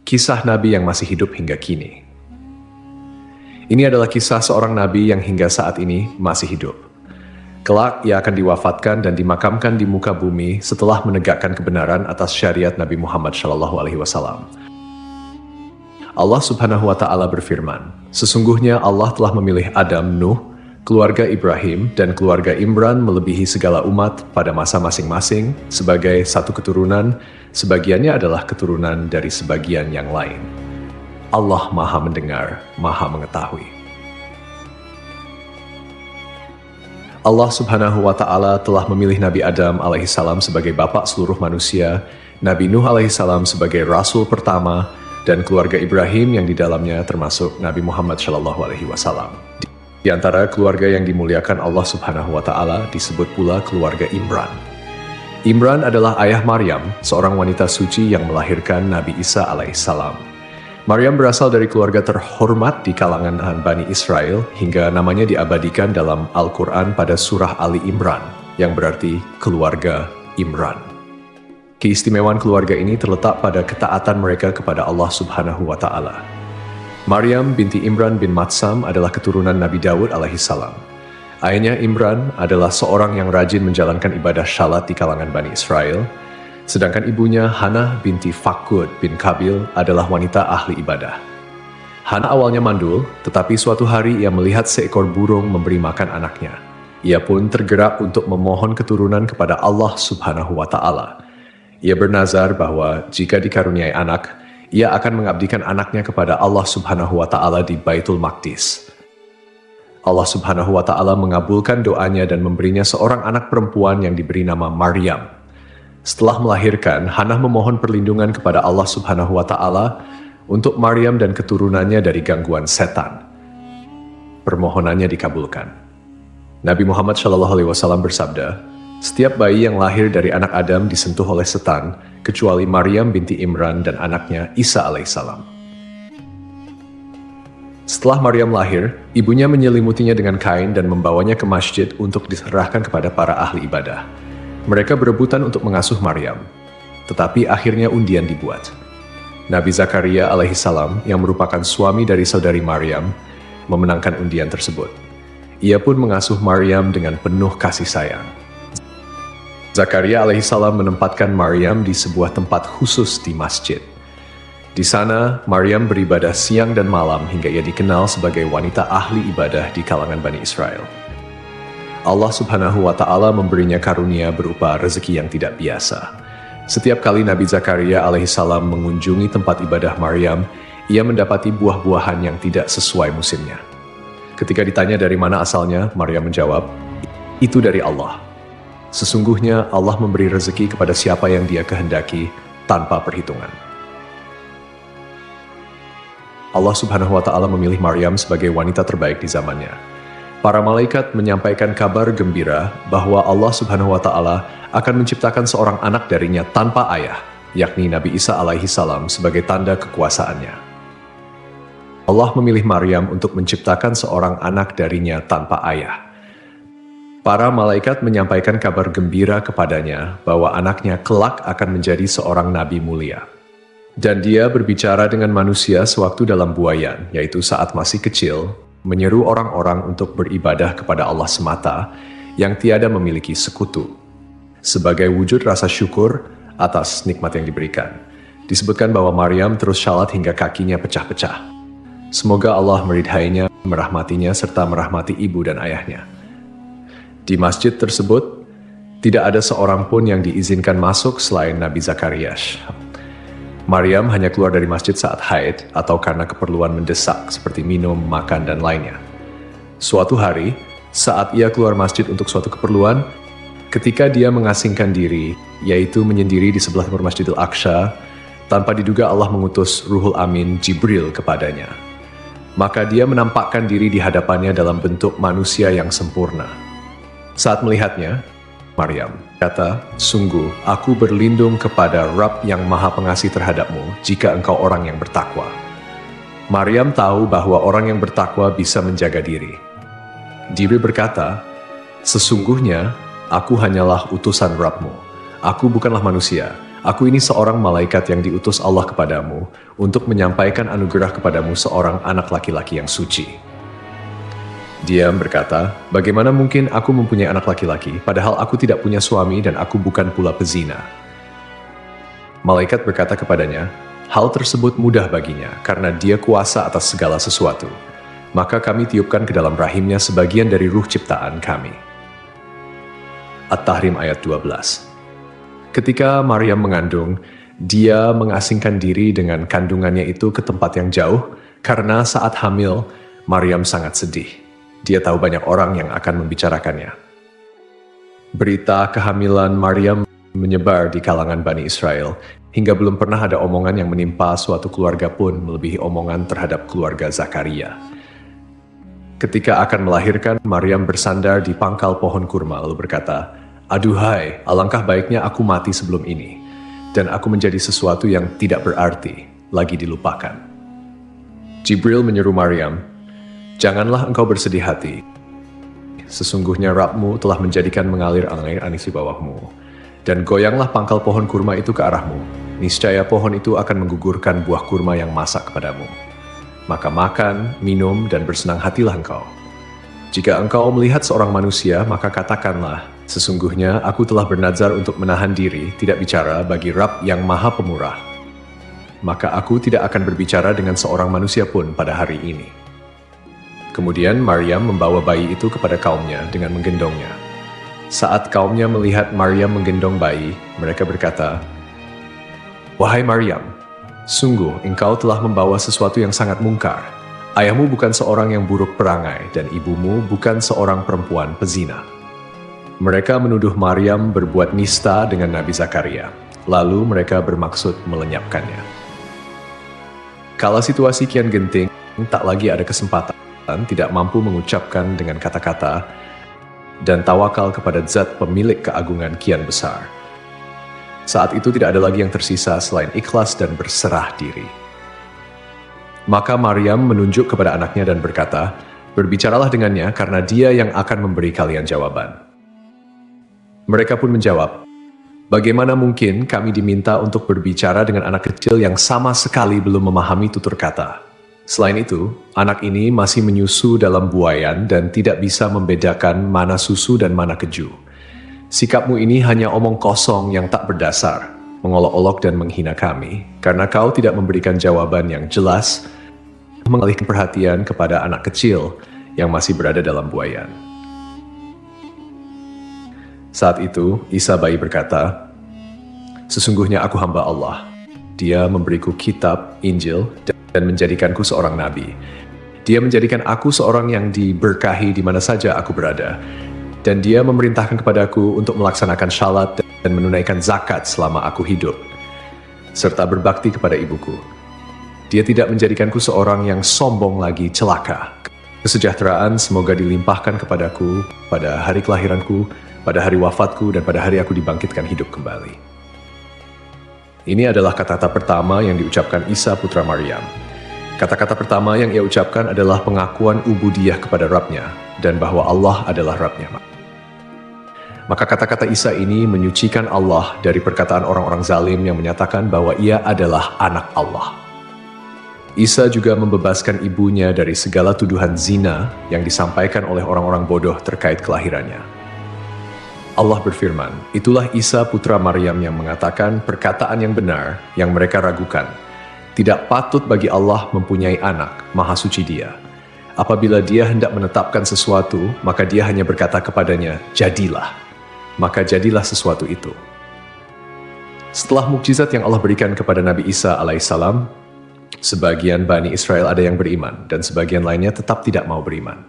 Kisah Nabi yang masih hidup hingga kini. Ini adalah kisah seorang Nabi yang hingga saat ini masih hidup. Kelak ia akan diwafatkan dan dimakamkan di muka bumi setelah menegakkan kebenaran atas syariat Nabi Muhammad SAW. Allah Subhanahu wa Ta'ala berfirman, "Sesungguhnya Allah telah memilih Adam, Nuh, keluarga Ibrahim, dan keluarga Imran melebihi segala umat pada masa masing-masing sebagai satu keturunan, sebagiannya adalah keturunan dari sebagian yang lain. Allah Maha Mendengar, Maha Mengetahui." Allah Subhanahu wa Ta'ala telah memilih Nabi Adam alaihissalam sebagai bapak seluruh manusia, Nabi Nuh alaihissalam sebagai rasul pertama, dan keluarga Ibrahim yang di dalamnya termasuk Nabi Muhammad SAW. Di antara keluarga yang dimuliakan Allah Subhanahu wa Ta'ala disebut pula keluarga Imran. Imran adalah ayah Maryam, seorang wanita suci yang melahirkan Nabi Isa alaihissalam. Maryam berasal dari keluarga terhormat di kalangan Bani Israel hingga namanya diabadikan dalam Al-Quran pada surah Ali Imran, yang berarti keluarga Imran. Keistimewaan keluarga ini terletak pada ketaatan mereka kepada Allah Subhanahu wa Ta'ala. Maryam binti Imran bin Matsam adalah keturunan Nabi Daud alaihissalam. Ayahnya Imran adalah seorang yang rajin menjalankan ibadah syalat di kalangan Bani Israel, sedangkan ibunya Hannah binti Fakud bin Kabil adalah wanita ahli ibadah. Hannah awalnya mandul, tetapi suatu hari ia melihat seekor burung memberi makan anaknya. Ia pun tergerak untuk memohon keturunan kepada Allah Subhanahu wa Ta'ala. Ia bernazar bahwa jika dikaruniai anak, ia akan mengabdikan anaknya kepada Allah Subhanahu wa Ta'ala di Baitul Maqdis. Allah Subhanahu wa Ta'ala mengabulkan doanya dan memberinya seorang anak perempuan yang diberi nama Maryam. Setelah melahirkan, Hannah memohon perlindungan kepada Allah Subhanahu wa Ta'ala untuk Maryam dan keturunannya dari gangguan setan. Permohonannya dikabulkan. Nabi Muhammad SAW bersabda, "Setiap bayi yang lahir dari anak Adam disentuh oleh setan, kecuali Maryam binti Imran dan anaknya Isa alaihissalam." Setelah Maryam lahir, ibunya menyelimutinya dengan kain dan membawanya ke masjid untuk diserahkan kepada para ahli ibadah. Mereka berebutan untuk mengasuh Maryam, tetapi akhirnya undian dibuat. Nabi Zakaria alaihissalam, yang merupakan suami dari saudari Maryam, memenangkan undian tersebut. Ia pun mengasuh Maryam dengan penuh kasih sayang. Zakaria alaihissalam menempatkan Maryam di sebuah tempat khusus di masjid. Di sana, Maryam beribadah siang dan malam hingga ia dikenal sebagai wanita ahli ibadah di kalangan Bani Israel. Allah Subhanahu wa Ta'ala memberinya karunia berupa rezeki yang tidak biasa. Setiap kali Nabi Zakaria alaihissalam mengunjungi tempat ibadah Maryam, ia mendapati buah-buahan yang tidak sesuai musimnya. Ketika ditanya dari mana asalnya, Maryam menjawab, "Itu dari Allah. Sesungguhnya Allah memberi rezeki kepada siapa yang Dia kehendaki tanpa perhitungan." Allah Subhanahu wa Ta'ala memilih Maryam sebagai wanita terbaik di zamannya. Para malaikat menyampaikan kabar gembira bahwa Allah Subhanahu wa Ta'ala akan menciptakan seorang anak darinya tanpa ayah, yakni Nabi Isa alaihissalam sebagai tanda kekuasaannya. Allah memilih Maryam untuk menciptakan seorang anak darinya tanpa ayah. Para malaikat menyampaikan kabar gembira kepadanya bahwa anaknya kelak akan menjadi seorang nabi mulia. Dan dia berbicara dengan manusia sewaktu dalam buayan, yaitu saat masih kecil, menyeru orang-orang untuk beribadah kepada Allah semata yang tiada memiliki sekutu. Sebagai wujud rasa syukur atas nikmat yang diberikan. Disebutkan bahwa Maryam terus syalat hingga kakinya pecah-pecah. Semoga Allah meridhainya, merahmatinya, serta merahmati ibu dan ayahnya. Di masjid tersebut, tidak ada seorang pun yang diizinkan masuk selain Nabi Zakaria. Maryam hanya keluar dari masjid saat haid atau karena keperluan mendesak seperti minum, makan, dan lainnya. Suatu hari, saat ia keluar masjid untuk suatu keperluan, ketika dia mengasingkan diri, yaitu menyendiri di sebelah timur Masjidil Aqsa, tanpa diduga Allah mengutus Ruhul Amin Jibril kepadanya. Maka dia menampakkan diri di hadapannya dalam bentuk manusia yang sempurna. Saat melihatnya, Maryam kata, "Sungguh, aku berlindung kepada Rabb yang Maha Pengasih terhadapmu jika engkau orang yang bertakwa." Maryam tahu bahwa orang yang bertakwa bisa menjaga diri. Jibril berkata, "Sesungguhnya, aku hanyalah utusan Rabb-mu. Aku bukanlah manusia. Aku ini seorang malaikat yang diutus Allah kepadamu untuk menyampaikan anugerah kepadamu seorang anak laki-laki yang suci. Dia berkata, bagaimana mungkin aku mempunyai anak laki-laki, padahal aku tidak punya suami dan aku bukan pula pezina. Malaikat berkata kepadanya, hal tersebut mudah baginya, karena dia kuasa atas segala sesuatu. Maka kami tiupkan ke dalam rahimnya sebagian dari ruh ciptaan kami. At-Tahrim ayat 12. Ketika Maryam mengandung, dia mengasingkan diri dengan kandungannya itu ke tempat yang jauh, karena saat hamil, Maryam sangat sedih. Dia tahu banyak orang yang akan membicarakannya. Berita kehamilan Maryam menyebar di kalangan Bani Israel, hingga belum pernah ada omongan yang menimpa suatu keluarga pun melebihi omongan terhadap keluarga Zakaria. Ketika akan melahirkan, Maryam bersandar di pangkal pohon kurma lalu berkata, aduhai, alangkah baiknya aku mati sebelum ini, dan aku menjadi sesuatu yang tidak berarti, lagi dilupakan. Jibril menyeru Maryam, janganlah engkau bersedih hati. Sesungguhnya Rabbmu telah menjadikan mengalir air anis di bawahmu. Dan goyanglah pangkal pohon kurma itu ke arahmu. Niscaya pohon itu akan menggugurkan buah kurma yang masak kepadamu. Maka makan, minum, dan bersenang hatilah engkau. Jika engkau melihat seorang manusia, maka katakanlah, sesungguhnya aku telah bernazar untuk menahan diri, tidak bicara bagi Rabb yang Maha Pemurah. Maka aku tidak akan berbicara dengan seorang manusia pun pada hari ini. Kemudian Maryam membawa bayi itu kepada kaumnya dengan menggendongnya. Saat kaumnya melihat Maryam menggendong bayi, mereka berkata, wahai Maryam, sungguh engkau telah membawa sesuatu yang sangat mungkar. Ayahmu bukan seorang yang buruk perangai, dan ibumu bukan seorang perempuan pezina. Mereka menuduh Maryam berbuat nista dengan Nabi Zakaria. Lalu mereka bermaksud melenyapkannya. Kala situasi kian genting, tak lagi ada kesempatan, tidak mampu mengucapkan dengan kata-kata, dan tawakal kepada zat pemilik keagungan kian besar. Saat itu tidak ada lagi yang tersisa selain ikhlas dan berserah diri. Maka Maryam menunjuk kepada anaknya dan berkata, berbicaralah dengannya karena dia yang akan memberi kalian jawaban. Mereka pun menjawab, bagaimana mungkin kami diminta untuk berbicara dengan anak kecil yang sama sekali belum memahami tutur kata. Selain itu, anak ini masih menyusu dalam buayan dan tidak bisa membedakan mana susu dan mana keju. Sikapmu ini hanya omong kosong yang tak berdasar, mengolok-olok dan menghina kami, karena kau tidak memberikan jawaban yang jelas, mengalihkan perhatian kepada anak kecil yang masih berada dalam buayan. Saat itu, Isa bayi berkata, sesungguhnya aku hamba Allah. Dia memberiku kitab, Injil, dan menjadikanku seorang nabi. Dia menjadikan aku seorang yang diberkahi di mana saja aku berada. Dan dia memerintahkan kepadaku untuk melaksanakan syalat dan menunaikan zakat selama aku hidup, serta berbakti kepada ibuku. Dia tidak menjadikanku seorang yang sombong lagi celaka. Kesejahteraan semoga dilimpahkan kepadaku pada hari kelahiranku, pada hari wafatku, dan pada hari aku dibangkitkan hidup kembali. Ini adalah kata-kata pertama yang diucapkan Isa putra Maryam. Kata-kata pertama yang ia ucapkan adalah pengakuan ubudiyah kepada Rabb-nya, dan bahwa Allah adalah Rabb-nya. Maka kata-kata Isa ini menyucikan Allah dari perkataan orang-orang zalim yang menyatakan bahwa ia adalah anak Allah. Isa juga membebaskan ibunya dari segala tuduhan zina yang disampaikan oleh orang-orang bodoh terkait kelahirannya. Allah berfirman, itulah Isa putra Maryam yang mengatakan perkataan yang benar yang mereka ragukan. Tidak patut bagi Allah mempunyai anak, maha suci dia. Apabila dia hendak menetapkan sesuatu, maka dia hanya berkata kepadanya, jadilah. Maka jadilah sesuatu itu. Setelah mukjizat yang Allah berikan kepada Nabi Isa alaihissalam, sebagian Bani Israel ada yang beriman, dan sebagian lainnya tetap tidak mau beriman.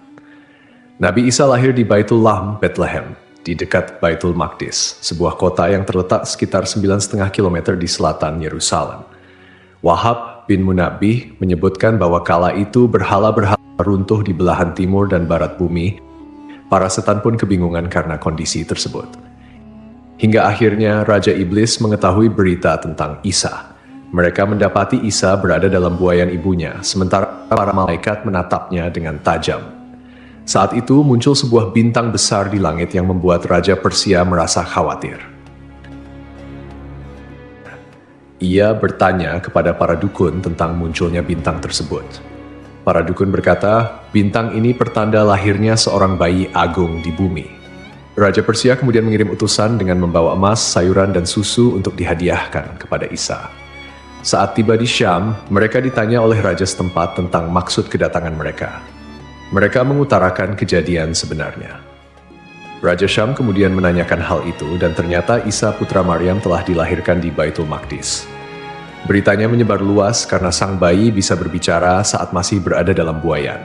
Nabi Isa lahir di Baitul Lahm, Bethlehem, di dekat Baitul Maqdis, sebuah kota yang terletak sekitar 9,5 km di selatan Yerusalem. Wahab bin Munabbih menyebutkan bahwa kala itu berhala-berhala runtuh di belahan timur dan barat bumi. Para setan pun kebingungan karena kondisi tersebut. Hingga akhirnya Raja Iblis mengetahui berita tentang Isa. Mereka mendapati Isa berada dalam buayan ibunya, sementara para malaikat menatapnya dengan tajam. Saat itu muncul sebuah bintang besar di langit yang membuat Raja Persia merasa khawatir. Ia bertanya kepada para dukun tentang munculnya bintang tersebut. Para dukun berkata, bintang ini pertanda lahirnya seorang bayi agung di bumi. Raja Persia kemudian mengirim utusan dengan membawa emas, sayuran, dan susu untuk dihadiahkan kepada Isa. Saat tiba di Syam, mereka ditanya oleh raja setempat tentang maksud kedatangan mereka. Mereka mengutarakan kejadian sebenarnya. Raja Syam kemudian menanyakan hal itu dan ternyata Isa putra Maryam telah dilahirkan di Baitul Maqdis. Beritanya menyebar luas karena sang bayi bisa berbicara saat masih berada dalam buayan.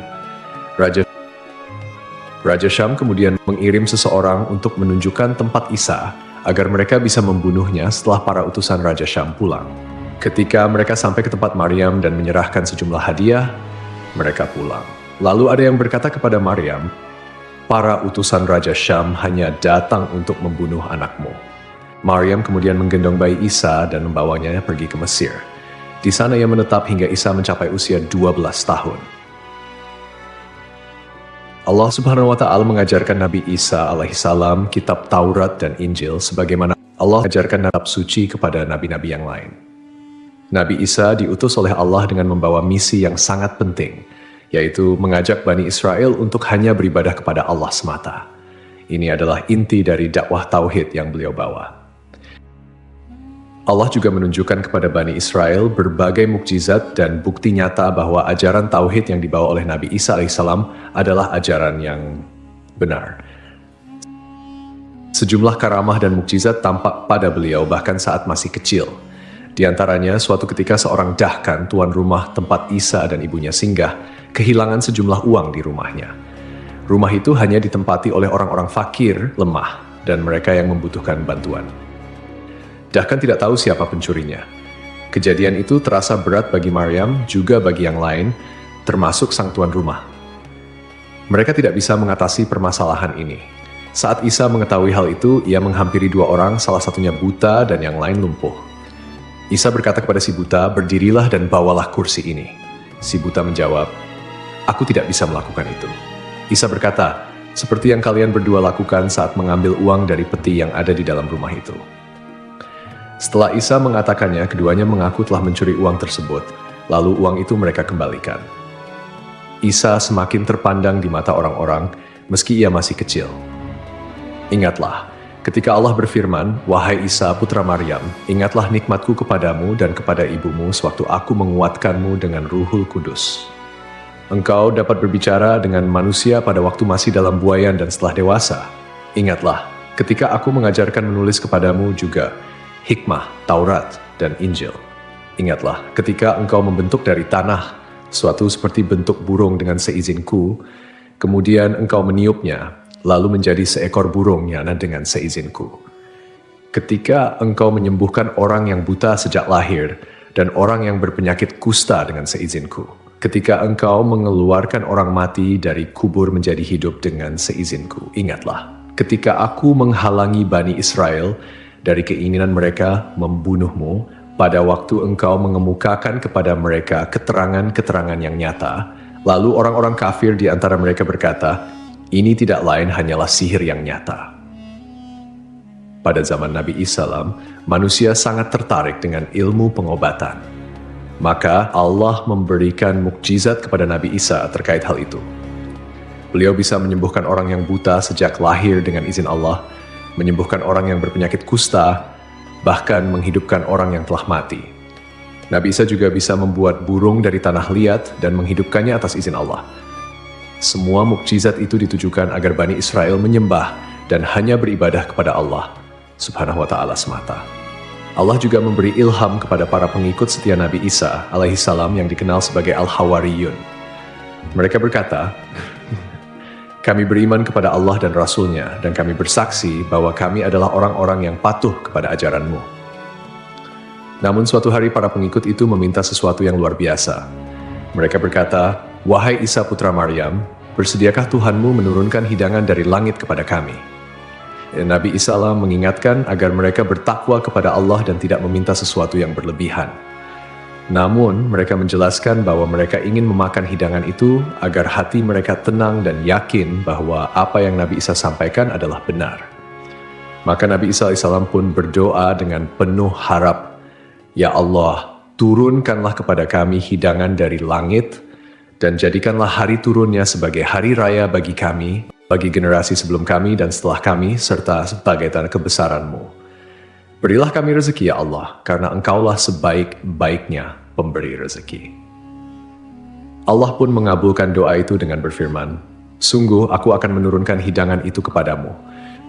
Raja Syam kemudian mengirim seseorang untuk menunjukkan tempat Isa agar mereka bisa membunuhnya setelah para utusan Raja Syam pulang. Ketika mereka sampai ke tempat Maryam dan menyerahkan sejumlah hadiah, mereka pulang. Lalu ada yang berkata kepada Maryam, para utusan Raja Syam hanya datang untuk membunuh anakmu. Maryam kemudian menggendong bayi Isa dan membawanya pergi ke Mesir. Di sana ia menetap hingga Isa mencapai usia 12 tahun. Allah Subhanahu wa Ta'ala mengajarkan Nabi Isa alaihissalam kitab Taurat dan Injil sebagaimana Allah mengajarkan kitab suci kepada nabi-nabi yang lain. Nabi Isa diutus oleh Allah dengan membawa misi yang sangat penting, yaitu mengajak Bani Israel untuk hanya beribadah kepada Allah semata. Ini adalah inti dari dakwah tauhid yang beliau bawa. Allah juga menunjukkan kepada Bani Israel berbagai mukjizat dan bukti nyata bahwa ajaran tauhid yang dibawa oleh Nabi Isa alaihissalam adalah ajaran yang benar. Sejumlah karamah dan mukjizat tampak pada beliau bahkan saat masih kecil. Di antaranya, suatu ketika seorang dahkan, tuan rumah tempat Isa dan ibunya singgah, kehilangan sejumlah uang di rumahnya. Rumah itu hanya ditempati oleh orang-orang fakir, lemah, dan mereka yang membutuhkan bantuan. Dahkan tidak tahu siapa pencurinya. Kejadian itu terasa berat bagi Maryam, juga bagi yang lain, termasuk sang tuan rumah. Mereka tidak bisa mengatasi permasalahan ini. Saat Isa mengetahui hal itu, ia menghampiri dua orang, salah satunya buta dan yang lain lumpuh. Isa berkata kepada si buta, berdirilah dan bawalah kursi ini. Si buta menjawab, aku tidak bisa melakukan itu. Isa berkata, seperti yang kalian berdua lakukan saat mengambil uang dari peti yang ada di dalam rumah itu. Setelah Isa mengatakannya, keduanya mengaku telah mencuri uang tersebut, lalu uang itu mereka kembalikan. Isa semakin terpandang di mata orang-orang, meski ia masih kecil. Ingatlah, ketika Allah berfirman, wahai Isa putra Maryam, ingatlah nikmatku kepadamu dan kepada ibumu sewaktu aku menguatkanmu dengan Ruhul Kudus. Engkau dapat berbicara dengan manusia pada waktu masih dalam buayan dan setelah dewasa. Ingatlah, ketika aku mengajarkan menulis kepadamu juga hikmah, Taurat, dan Injil. Ingatlah, ketika engkau membentuk dari tanah suatu seperti bentuk burung dengan seizinku, kemudian engkau meniupnya, lalu menjadi seekor burung yana dengan seizinku. Ketika engkau menyembuhkan orang yang buta sejak lahir dan orang yang berpenyakit kusta dengan seizinku. Ketika engkau mengeluarkan orang mati dari kubur menjadi hidup dengan seizinku. Ingatlah, ketika aku menghalangi Bani Israel dari keinginan mereka membunuhmu, pada waktu engkau mengemukakan kepada mereka keterangan-keterangan yang nyata, lalu orang-orang kafir di antara mereka berkata, ini tidak lain hanyalah sihir yang nyata. Pada zaman Nabi Isa, manusia sangat tertarik dengan ilmu pengobatan. Maka Allah memberikan mukjizat kepada Nabi Isa terkait hal itu. Beliau bisa menyembuhkan orang yang buta sejak lahir dengan izin Allah, menyembuhkan orang yang berpenyakit kusta, bahkan menghidupkan orang yang telah mati. Nabi Isa juga bisa membuat burung dari tanah liat dan menghidupkannya atas izin Allah. Semua mukjizat itu ditujukan agar Bani Israel menyembah dan hanya beribadah kepada Allah Subhanahu wa Ta'ala semata. Allah juga memberi ilham kepada para pengikut setia Nabi Isa alaihissalam yang dikenal sebagai Al-Hawariyun. Mereka berkata, kami beriman kepada Allah dan Rasul-Nya, dan kami bersaksi bahwa kami adalah orang-orang yang patuh kepada ajaran-Mu. Namun suatu hari para pengikut itu meminta sesuatu yang luar biasa. Mereka berkata, wahai Isa putra Maryam, bersediakah Tuhanmu menurunkan hidangan dari langit kepada kami? Nabi Isa mengingatkan agar mereka bertakwa kepada Allah dan tidak meminta sesuatu yang berlebihan. Namun, mereka menjelaskan bahwa mereka ingin memakan hidangan itu agar hati mereka tenang dan yakin bahwa apa yang Nabi Isa sampaikan adalah benar. Maka Nabi Isa AS pun berdoa dengan penuh harap Ya Allah, turunkanlah kepada kami hidangan dari langit, dan jadikanlah hari turunnya sebagai hari raya bagi kami, bagi generasi sebelum kami dan setelah kami, serta sebagai tanda kebesaran-Mu. Berilah kami rezeki ya Allah, karena Engkaulah sebaik-baiknya pemberi rezeki. Allah pun mengabulkan doa itu dengan berfirman, "Sungguh aku akan menurunkan hidangan itu kepadamu.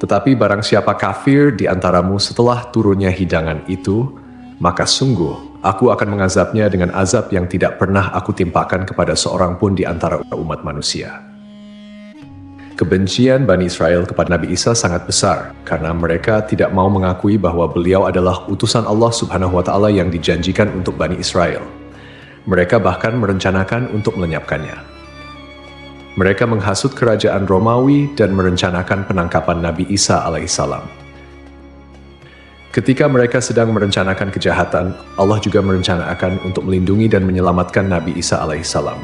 Tetapi barang siapa kafir di antaramu setelah turunnya hidangan itu, maka sungguh aku akan mengazabnya dengan azab yang tidak pernah aku timpakan kepada seorang pun di antara umat manusia." Kebencian Bani Israel kepada Nabi Isa sangat besar karena mereka tidak mau mengakui bahwa beliau adalah utusan Allah Subhanahu wa Ta'ala yang dijanjikan untuk Bani Israel. Mereka bahkan merencanakan untuk melenyapkannya. Mereka menghasut kerajaan Romawi dan merencanakan penangkapan Nabi Isa alaihissalam. Ketika mereka sedang merencanakan kejahatan, Allah juga merencanakan untuk melindungi dan menyelamatkan Nabi Isa alaihissalam.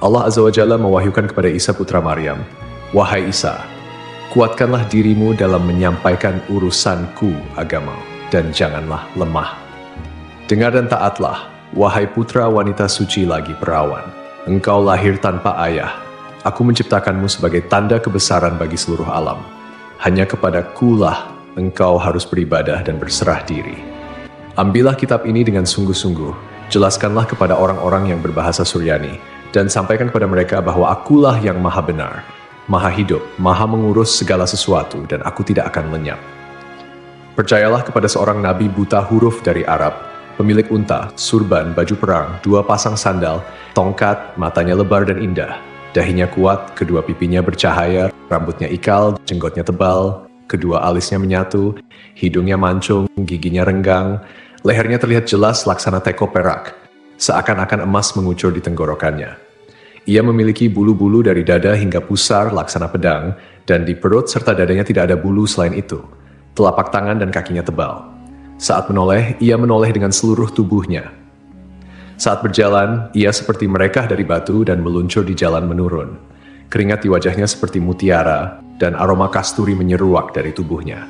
Allah Azza wa Jalla mewahyukan kepada Isa putra Maryam, "Wahai Isa, kuatkanlah dirimu dalam menyampaikan urusanku agama, dan janganlah lemah. Dengar dan taatlah, wahai putra wanita suci lagi perawan. Engkau lahir tanpa ayah. Aku menciptakanmu sebagai tanda kebesaran bagi seluruh alam. Hanya kepada-Kulah engkau harus beribadah dan berserah diri. Ambillah kitab ini dengan sungguh-sungguh, jelaskanlah kepada orang-orang yang berbahasa Suryani, dan sampaikan kepada mereka bahwa Akulah yang maha benar, maha hidup, maha mengurus segala sesuatu, dan aku tidak akan lenyap. Percayalah kepada seorang nabi buta huruf dari Arab, pemilik unta, surban, baju perang, 2 pasang sandal, tongkat, matanya lebar dan indah, dahinya kuat, kedua pipinya bercahaya, rambutnya ikal, jenggotnya tebal, kedua alisnya menyatu, hidungnya mancung, giginya renggang, lehernya terlihat jelas laksana teko perak, seakan-akan emas mengucur di tenggorokannya. Ia memiliki bulu-bulu dari dada hingga pusar laksana pedang, dan di perut serta dadanya tidak ada bulu selain itu. Telapak tangan dan kakinya tebal. Saat menoleh, ia menoleh dengan seluruh tubuhnya. Saat berjalan, ia seperti mereka dari batu dan meluncur di jalan menurun. Keringat di wajahnya seperti mutiara, dan aroma kasturi menyeruak dari tubuhnya.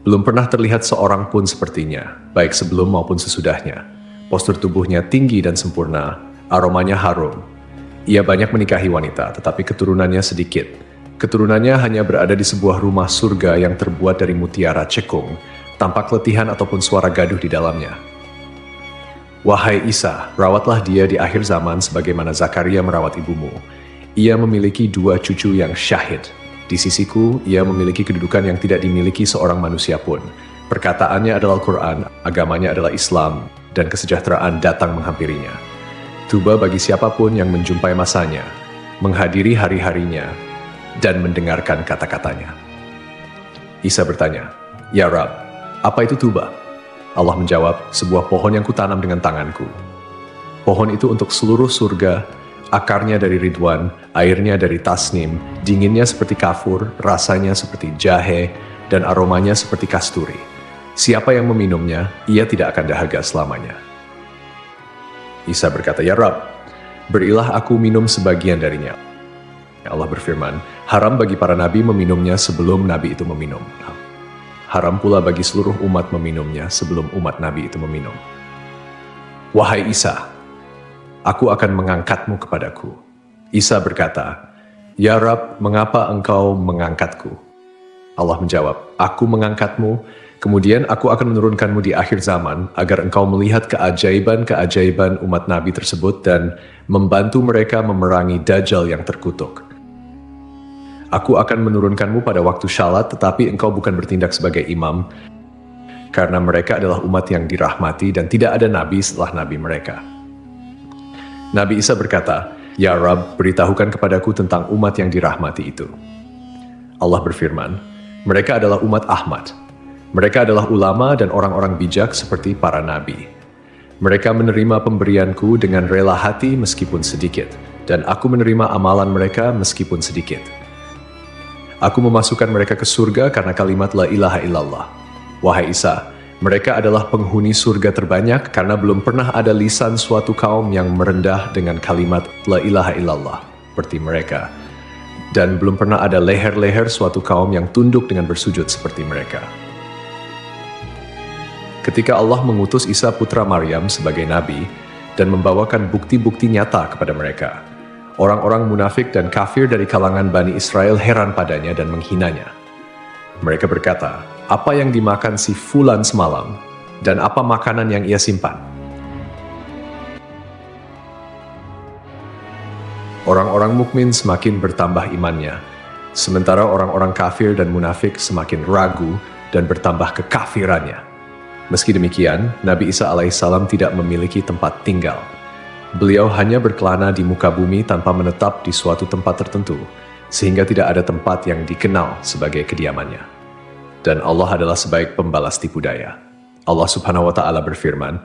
Belum pernah terlihat seorang pun sepertinya, baik sebelum maupun sesudahnya. Postur tubuhnya tinggi dan sempurna, aromanya harum. Ia banyak menikahi wanita, tetapi keturunannya sedikit. Keturunannya hanya berada di sebuah rumah surga yang terbuat dari mutiara cekung, tanpa keletihan ataupun suara gaduh di dalamnya. Wahai Isa, rawatlah dia di akhir zaman sebagaimana Zakaria merawat ibumu. Ia memiliki 2 cucu yang syahid. Di sisiku, ia memiliki kedudukan yang tidak dimiliki seorang manusia pun. Perkataannya adalah Al-Quran, agamanya adalah Islam, dan kesejahteraan datang menghampirinya. Tuba bagi siapapun yang menjumpai masanya, menghadiri hari-harinya, dan mendengarkan kata-katanya. Isa bertanya, "Ya Rab, apa itu tuba?" Allah menjawab, "Sebuah pohon yang kutanam dengan tanganku. Pohon itu untuk seluruh surga, akarnya dari ridwan, airnya dari tasnim, dinginnya seperti kafur, rasanya seperti jahe, dan aromanya seperti kasturi. Siapa yang meminumnya, ia tidak akan dahaga selamanya." Isa berkata, "Ya Rab, berilah aku minum sebagian darinya." Allah berfirman, "Haram bagi para nabi meminumnya sebelum nabi itu meminum. Haram pula bagi seluruh umat meminumnya sebelum umat nabi itu meminum." Wahai Isa, aku akan mengangkatmu kepadaku. Isa berkata, "Ya Rab, mengapa engkau mengangkatku?" Allah menjawab, "Aku mengangkatmu, kemudian aku akan menurunkanmu di akhir zaman agar engkau melihat keajaiban-keajaiban umat nabi tersebut dan membantu mereka memerangi Dajjal yang terkutuk. Aku akan menurunkanmu pada waktu syalat, tetapi engkau bukan bertindak sebagai imam, karena mereka adalah umat yang dirahmati dan tidak ada nabi setelah nabi mereka." Nabi Isa berkata, "Ya Rab, beritahukan kepadaku tentang umat yang dirahmati itu." Allah berfirman, "Mereka adalah umat Ahmad. Mereka adalah ulama dan orang-orang bijak seperti para nabi. Mereka menerima pemberianku dengan rela hati meskipun sedikit, dan aku menerima amalan mereka meskipun sedikit. Aku memasukkan mereka ke surga karena kalimat la ilaha illallah." Wahai Isa, mereka adalah penghuni surga terbanyak karena belum pernah ada lisan suatu kaum yang merendah dengan kalimat la ilaha illallah seperti mereka. Dan belum pernah ada leher-leher suatu kaum yang tunduk dengan bersujud seperti mereka. Ketika Allah mengutus Isa putra Maryam sebagai nabi dan membawakan bukti-bukti nyata kepada mereka, orang-orang munafik dan kafir dari kalangan Bani Israel heran padanya dan menghinanya. Mereka berkata, "Apa yang dimakan si Fulan semalam, dan apa makanan yang ia simpan?" Orang-orang mukmin semakin bertambah imannya, sementara orang-orang kafir dan munafik semakin ragu dan bertambah kekafirannya. Meski demikian, Nabi Isa alaihissalam tidak memiliki tempat tinggal. Beliau hanya berkelana di muka bumi tanpa menetap di suatu tempat tertentu, sehingga tidak ada tempat yang dikenal sebagai kediamannya. Dan Allah adalah sebaik pembalas tipu daya. Allah Subhanahu wa Ta'ala berfirman,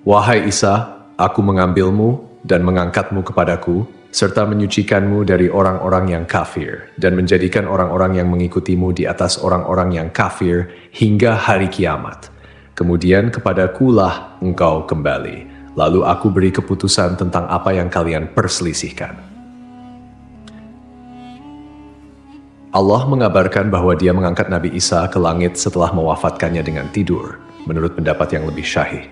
"Wahai Isa, aku mengambilmu dan mengangkatmu kepadaku, serta menyucikanmu dari orang-orang yang kafir, dan menjadikan orang-orang yang mengikutimu di atas orang-orang yang kafir hingga hari kiamat. Kemudian kepadakulah engkau kembali, lalu aku beri keputusan tentang apa yang kalian perselisihkan." Allah mengabarkan bahwa Dia mengangkat Nabi Isa ke langit setelah mewafatkannya dengan tidur, menurut pendapat yang lebih syahih.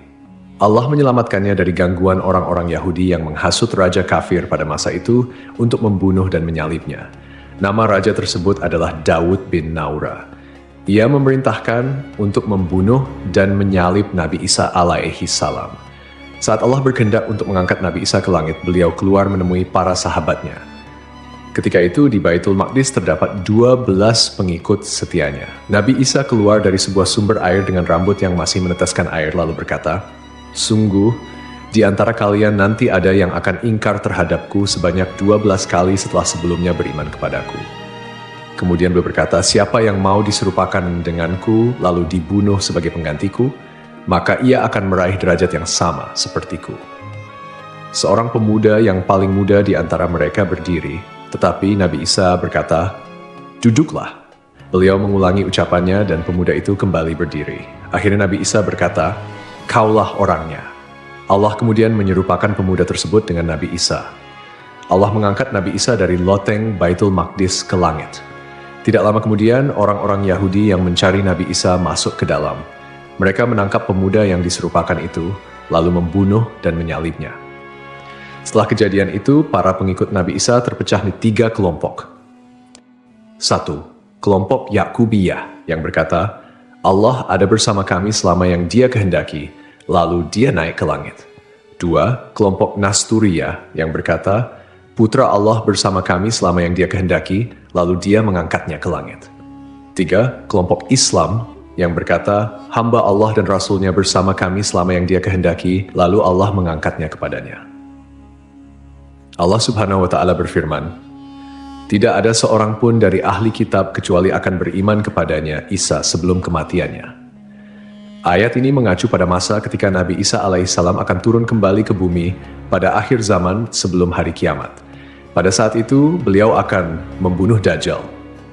Allah menyelamatkannya dari gangguan orang-orang Yahudi yang menghasut raja kafir pada masa itu untuk membunuh dan menyalibnya. Nama raja tersebut adalah Daud bin Naura. Ia memerintahkan untuk membunuh dan menyalib Nabi Isa alaihi salam. Saat Allah berkehendak untuk mengangkat Nabi Isa ke langit, beliau keluar menemui para sahabatnya. Ketika itu di Baitul Maqdis terdapat 12 pengikut setianya. Nabi Isa keluar dari sebuah sumber air dengan rambut yang masih meneteskan air lalu berkata, "Sungguh, di antara kalian nanti ada yang akan ingkar terhadapku sebanyak 12 kali setelah sebelumnya beriman kepadaku." Kemudian beliau berkata, "Siapa yang mau diserupakan denganku lalu dibunuh sebagai penggantiku, maka ia akan meraih derajat yang sama sepertiku." Seorang pemuda yang paling muda di antara mereka berdiri, tetapi Nabi Isa berkata, "Duduklah." Beliau mengulangi ucapannya dan pemuda itu kembali berdiri. Akhirnya Nabi Isa berkata, "Kaulah orangnya." Allah kemudian menyerupakan pemuda tersebut dengan Nabi Isa. Allah mengangkat Nabi Isa dari loteng Baitul Maqdis ke langit. Tidak lama kemudian, orang-orang Yahudi yang mencari Nabi Isa masuk ke dalam. Mereka menangkap pemuda yang diserupakan itu, lalu membunuh dan menyalibnya. Setelah kejadian itu, para pengikut Nabi Isa terpecah di 3 kelompok. 1. Kelompok Yakubiyah yang berkata, "Allah ada bersama kami selama yang Dia kehendaki, lalu Dia naik ke langit." 2. Kelompok Nasturiyah yang berkata, "Putra Allah bersama kami selama yang Dia kehendaki, lalu Dia mengangkatnya ke langit." 3. Kelompok Islam yang berkata, "Hamba Allah dan Rasul-Nya bersama kami selama yang Dia kehendaki, lalu Allah mengangkatnya kepadanya." Allah Subhanahu wa Ta'ala berfirman, "Tidak ada seorang pun dari ahli kitab kecuali akan beriman kepadanya Isa sebelum kematiannya." Ayat ini mengacu pada masa ketika Nabi Isa alaihissalam akan turun kembali ke bumi pada akhir zaman sebelum hari kiamat. Pada saat itu, beliau akan membunuh Dajjal,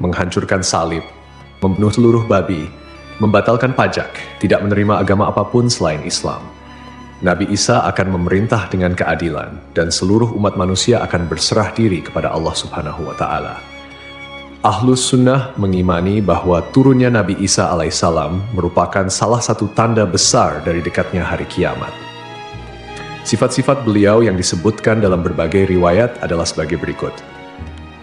menghancurkan salib, membunuh seluruh babi, membatalkan pajak, tidak menerima agama apapun selain Islam. Nabi Isa akan memerintah dengan keadilan, dan seluruh umat manusia akan berserah diri kepada Allah Subhanahu wa Ta'ala. Ahlus Sunnah mengimani bahwa turunnya Nabi Isa alaihissalam merupakan salah satu tanda besar dari dekatnya hari kiamat. Sifat-sifat beliau yang disebutkan dalam berbagai riwayat adalah sebagai berikut.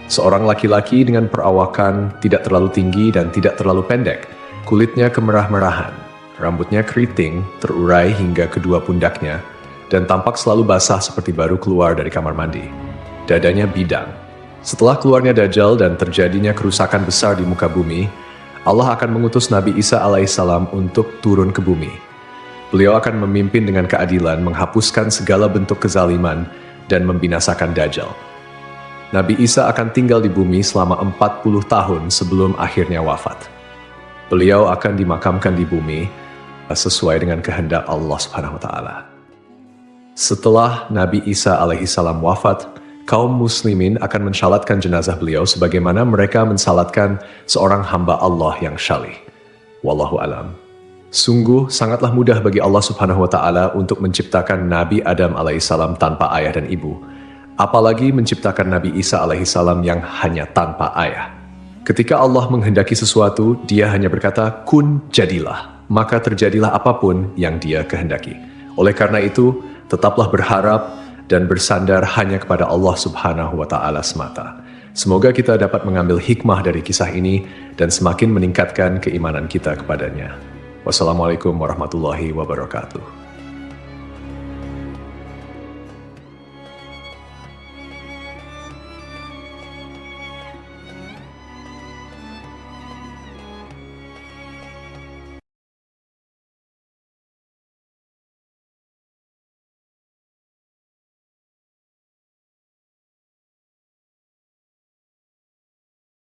Seorang laki-laki dengan perawakan tidak terlalu tinggi dan tidak terlalu pendek, kulitnya kemerah-merahan, rambutnya keriting, terurai hingga kedua pundaknya, dan tampak selalu basah seperti baru keluar dari kamar mandi. Dadanya bidang. Setelah keluarnya Dajjal dan terjadinya kerusakan besar di muka bumi, Allah akan mengutus Nabi Isa alaihissalam untuk turun ke bumi. Beliau akan memimpin dengan keadilan, menghapuskan segala bentuk kezaliman, dan membinasakan Dajjal. Nabi Isa akan tinggal di bumi selama 40 tahun sebelum akhirnya wafat. Beliau akan dimakamkan di bumi sesuai dengan kehendak Allah Subhanahu wa Ta'ala. Setelah Nabi Isa alaihissalam wafat, kaum muslimin akan mensalatkan jenazah beliau sebagaimana mereka mensalatkan seorang hamba Allah yang syalih. Wallahu alam. Sungguh sangatlah mudah bagi Allah Subhanahu wa Ta'ala untuk menciptakan Nabi Adam alaihissalam tanpa ayah dan ibu, apalagi menciptakan Nabi Isa alaihissalam yang hanya tanpa ayah. Ketika Allah menghendaki sesuatu, Dia hanya berkata, "Kun, jadilah," maka terjadilah apapun yang Dia kehendaki. Oleh karena itu, tetaplah berharap dan bersandar hanya kepada Allah Subhanahu wa Ta'ala semata. Semoga kita dapat mengambil hikmah dari kisah ini dan semakin meningkatkan keimanan kita kepadanya. Wassalamualaikum warahmatullahi wabarakatuh.